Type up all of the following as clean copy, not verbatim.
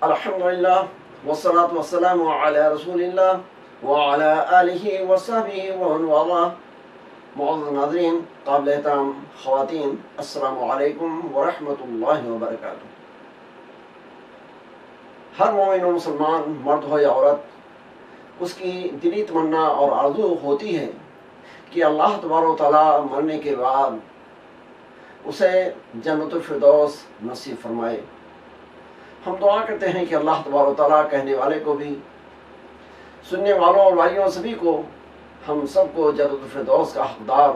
الحمدللہ والصلاة والسلام علی رسول اللہ وعلی آلہ وصحبہ ومن والاه۔ معزز ناظرین، قابل احترام خواتین، السلام علیکم ورحمۃ اللہ وبرکاتہ۔ ہر مومن و مسلمان، مرد ہو یا عورت، اس کی دلی تمنا اور آرزو ہوتی ہے کہ اللہ تبارک و تعالیٰ مرنے کے بعد اسے جنت الفردوس نصیب فرمائے۔ ہم دعا کرتے ہیں کہ اللہ تبارک و تعالیٰ کہنے والے کو بھی، سننے والوں اور بھائیوں سبھی کو، ہم سب کو جنت الفردوس کا حقدار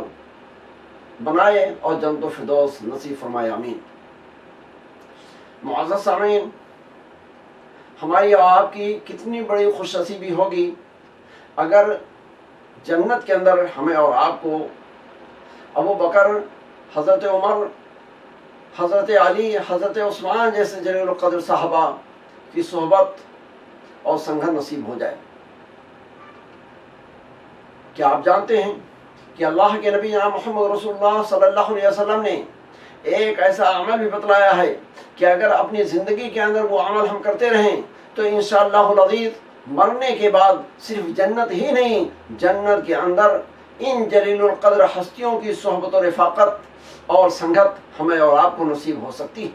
بنائے اور جنت الفردوس نصیب فرمائے، آمین۔ معزز سامعین، ہماری اور آپ کی کتنی بڑی خوش نصیبی ہوگی اگر جنت کے اندر ہمیں اور آپ کو ابو بکر، حضرت عمر، حضرت علی، حضرت عثمان جیسے جلیل القدر صحابہ کی صحبت اور سنگت نصیب ہو جائے۔ کیا آپ جانتے ہیں کہ اللہ کے نبی جناب محمد رسول اللہ صلی اللہ علیہ وسلم نے ایک ایسا عمل بھی بتلایا ہے کہ اگر اپنی زندگی کے اندر وہ عمل ہم کرتے رہیں تو انشاءاللہ العزیز مرنے کے بعد صرف جنت ہی نہیں، جنت کے اندر ان جلیل القدر ہستیوں کی صحبت و رفاقت اور سنگت ہمیں اور آپ کو نصیب ہو سکتی،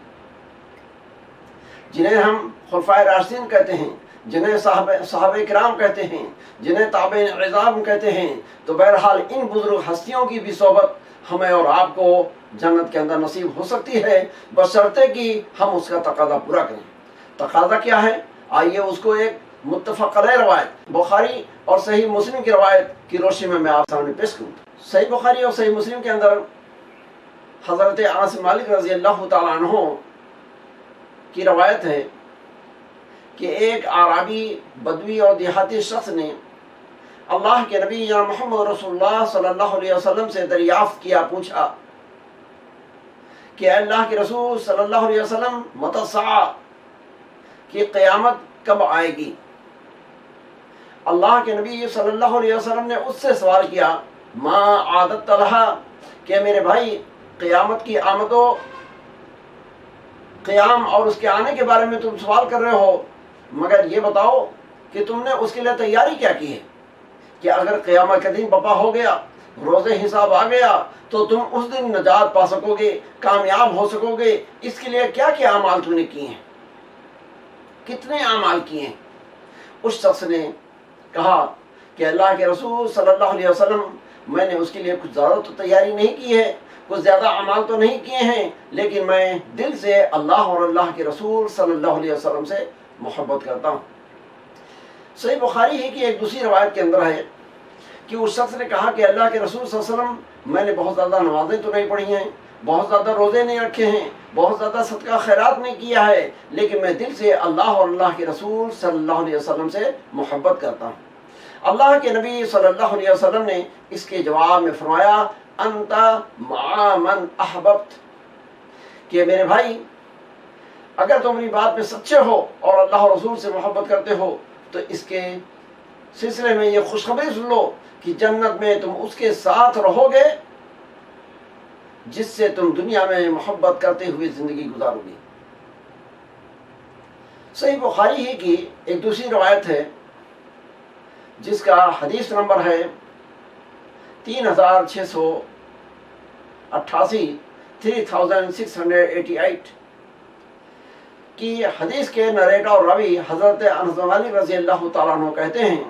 جنہیں ہم خلفائے راشدین کہتے ہیں، جنہیں صحابہ کرام کہتے ہیں، جنہیں تابعین عظام کہتے ہیں۔ تو بہرحال ان بزرگ ہستیوں کی بھی صحبت ہمیں اور آپ کو جنت کے اندر نصیب ہو سکتی ہے، بشرطے کہ ہم اس کا تقاضا پورا کریں۔ تقاضا کیا ہے؟ آئیے اس کو ایک متفق علیہ روایت بخاری اور صحیح مسلم کی روایت کی روشنی میں آپ سامنے پیش کروں۔ صحیح بخاری اور صحیح مسلم کے اندر حضرت انس بن مالک رضی اللہ تعالیٰ عنہ کی روایت ہے کہ ایک اعرابی، بدوی اور دیہاتی شخص نے اللہ کے نبی یا محمد رسول اللہ صلی اللہ علیہ وسلم سے دریافت کیا، پوچھا کہ اے اللہ کے رسول صلی اللہ علیہ وسلم، متی الساعہ، کہ قیامت کب آئے گی؟ اللہ کے نبی صلی اللہ علیہ وسلم نے اس سے سوال کیا، ما عادت لہا، کہ میرے بھائی قیامت کی آمد و قیام اور اس کے آنے کے بارے میں تم سوال کر رہے ہو، مگر یہ بتاؤ کہ تم نے اس کے لیے تیاری کیا کی ہے کہ اگر قیامت کا دن بپا ہو گیا، روز حساب آ گیا تو تم اس دن نجات پا سکو گے، کامیاب ہو سکو گے۔ اس کے لیے کیا کیا اعمال تم نے کیے ہیں، کتنے اعمال کیے ہیں؟ اس شخص نے کہا کہ اللہ کے رسول صلی اللہ علیہ وسلم، میں نے اس کے لیے کچھ زیادہ تو تیاری نہیں کی ہے، کچھ زیادہ اعمال تو نہیں کیے ہیں، لیکن میں دل سے اللہ اور اللہ کے رسول صلی اللہ علیہ وسلم سے محبت کرتا ہوں۔ صحیح بخاری ہی کی ایک دوسری روایت کے اندر ہے کہ اس شخص نے کہا کہ اللہ کے رسول صلی اللہ علیہ وسلم، میں نے بہت زیادہ نمازیں تو نہیں پڑھی ہیں، بہت زیادہ روزے نہیں رکھے ہیں، بہت زیادہ صدقہ خیرات نہیں کیا ہے، لیکن میں دل سے اللہ اور اللہ کے رسول صلی اللہ علیہ وسلم سے محبت کرتا ہوں۔ اللہ کے نبی صلی اللہ علیہ وسلم نے اس کے جواب میں فرمایا، انت مع من احببت، کہ میرے بھائی اگر تم اپنی بات میں سچے ہو اور اللہ اور رسول سے محبت کرتے ہو تو اس کے سلسلے میں یہ خوشخبری سن لو کہ جنت میں تم اس کے ساتھ رہو گے جس سے تم دنیا میں محبت کرتے ہوئے زندگی گزارو گے۔ صحیح بخاری ہی کی ایک دوسری روایت ہے جس کا حدیث نمبر ہے 3688 کی حدیث کے نریٹر اور راوی حضرت انس بن مالک رضی اللہ تعالیٰ عنہ کہتے ہیں،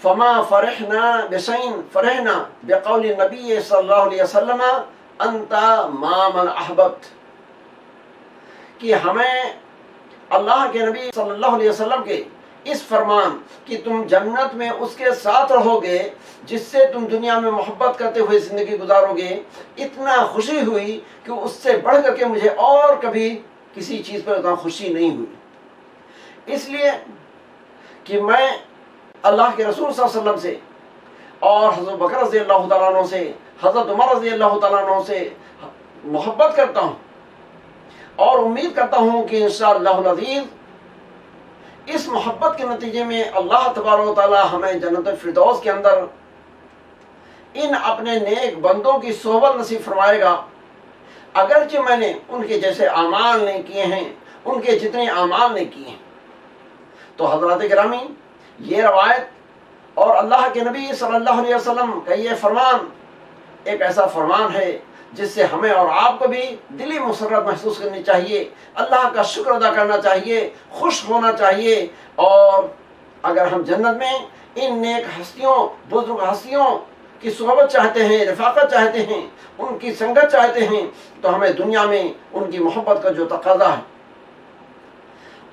فما فرحنا بشيء فرحنا بقول النبي صلی اللہ علیہ وسلم انت مع من احببت، کہ ہمیں اللہ کے نبی صلی اللہ علیہ وسلم کے اس فرمان کہ تم جنت میں اس کے ساتھ رہو گے جس سے تم دنیا میں محبت کرتے ہوئے زندگی گزارو گے، اتنا خوشی ہوئی کہ اس سے بڑھ کر کے مجھے اور کبھی کسی چیز پر اتنا خوشی نہیں ہوئی، اس لیے کہ میں اللہ کے رسول صلی اللہ علیہ وسلم سے اور حضرت بکر رضی اللہ تعالیٰ عنہ سے، حضرت عمر رضی اللہ تعالیٰ عنہ سے محبت کرتا ہوں اور امید کرتا ہوں کہ انشاءاللہ العزیز اس محبت کے نتیجے میں اللہ تبارک و تعالی ہمیں جنت الفردوس کے اندر ان اپنے نیک بندوں کی صحبت نصیب فرمائے گا۔ اگرچہ میں نے ان کے جیسے اعمال نہیں کیے ہیں ان کے جتنے اعمال نے کیے ہیں۔ تو حضرات گرامی، یہ روایت اور اللہ کے نبی صلی اللہ علیہ وسلم کا یہ فرمان ایک ایسا فرمان ہے جس سے ہمیں اور آپ کو بھی دلی مسرت محسوس کرنی چاہیے، اللہ کا شکر ادا کرنا چاہیے، خوش ہونا چاہیے۔ اور اگر ہم جنت میں ان نیک ہستیوں، بزرگ ہستیوں کی صحبت چاہتے ہیں، رفاقت چاہتے ہیں، ان کی سنگت چاہتے ہیں، تو ہمیں دنیا میں ان کی محبت کا جو تقاضا ہے،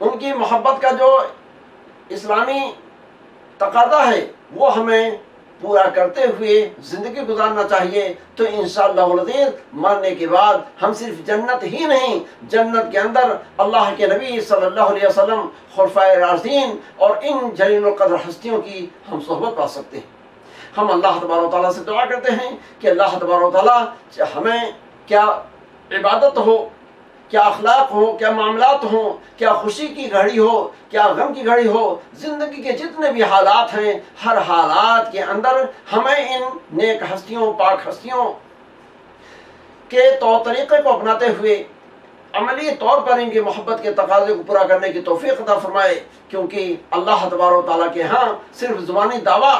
ان کی محبت کا جو اسلامی تقاضا ہے، وہ ہمیں پورا کرتے ہوئے زندگی گزارنا چاہیے۔ تو انشاءاللہ العزیز مرنے کے بعد ہم صرف جنت ہی نہیں، جنت کے اندر اللہ کے نبی صلی اللہ علیہ وسلم، خلفائے راشدین اور ان جلیل القدر ہستیوں کی ہم صحبت پا سکتے ہیں۔ ہم اللہ تبارک و تعالیٰ سے دعا کرتے ہیں کہ اللہ تبارک و تعالیٰ ہمیں کیا عبادت ہو، کیا اخلاق ہو، کیا معاملات ہوں، کیا خوشی کی گھڑی ہو، کیا غم کی گھڑی ہو، زندگی کے جتنے بھی حالات ہیں، ہر حالات کے اندر ہمیں ان نیک ہستیوں، پاک ہستیوں کے طور طریقے کو اپناتے ہوئے عملی طور پر ان کی محبت کے تقاضے کو پورا کرنے کی توفیق عطا فرمائے، کیونکہ اللہ تبارک و تعالیٰ کے ہاں صرف زبانی دعویٰ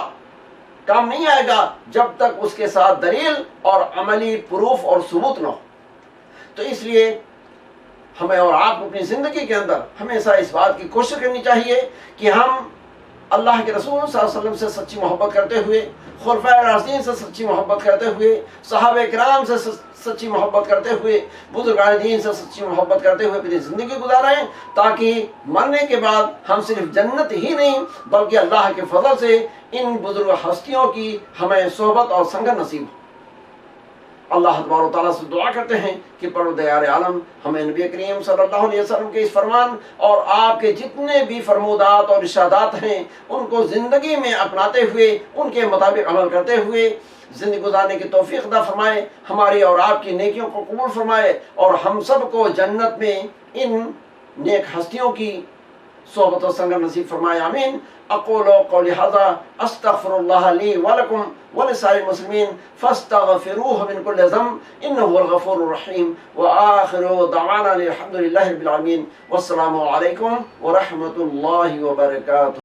کام نہیں آئے گا جب تک اس کے ساتھ دلیل اور عملی پروف اور ثبوت نہ ہو۔ تو اس لیے ہمیں اور آپ کو اپنی زندگی کے اندر ہمیشہ اس بات کی کوشش کرنی چاہیے کہ ہم اللہ کے رسول صلی اللہ علیہ وسلم سے سچی محبت کرتے ہوئے، خلفائے راشدین سے سچی محبت کرتے ہوئے، صحابہ کرام سے سچی محبت کرتے ہوئے، بزرگان دین سے سچی محبت کرتے ہوئے اپنی زندگی گزاریں، تاکہ مرنے کے بعد ہم صرف جنت ہی نہیں بلکہ اللہ کے فضل سے ان بزرگ ہستیوں کی ہمیں صحبت اور سنگت نصیب ہو۔ اللہ تبارک و تعالیٰ سے دعا کرتے ہیں کہ پروردگار عالم ہمیں نبی کریم صلی اللہ علیہ وسلم کے اس فرمان اور آپ کے جتنے بھی فرمودات اور ارشادات ہیں ان کو زندگی میں اپناتے ہوئے، ان کے مطابق عمل کرتے ہوئے زندگی گزارنے کی توفیق عطا فرمائے، ہماری اور آپ کی نیکیوں کو قبول فرمائے، اور ہم سب کو جنت میں ان نیک ہستیوں کی صحبت و سنگت نصیب فرمائے، آمین۔ اقول قولی ھذا استغفر اللہ لی ولکم ولسائر المسلمین فاستغفروہ من کل ذنب انہ هو الغفور الرحیم، وآخر دعوانا الحمد للہ رب العالمین، والسلام علیکم ورحمۃ اللہ وبرکاتہ۔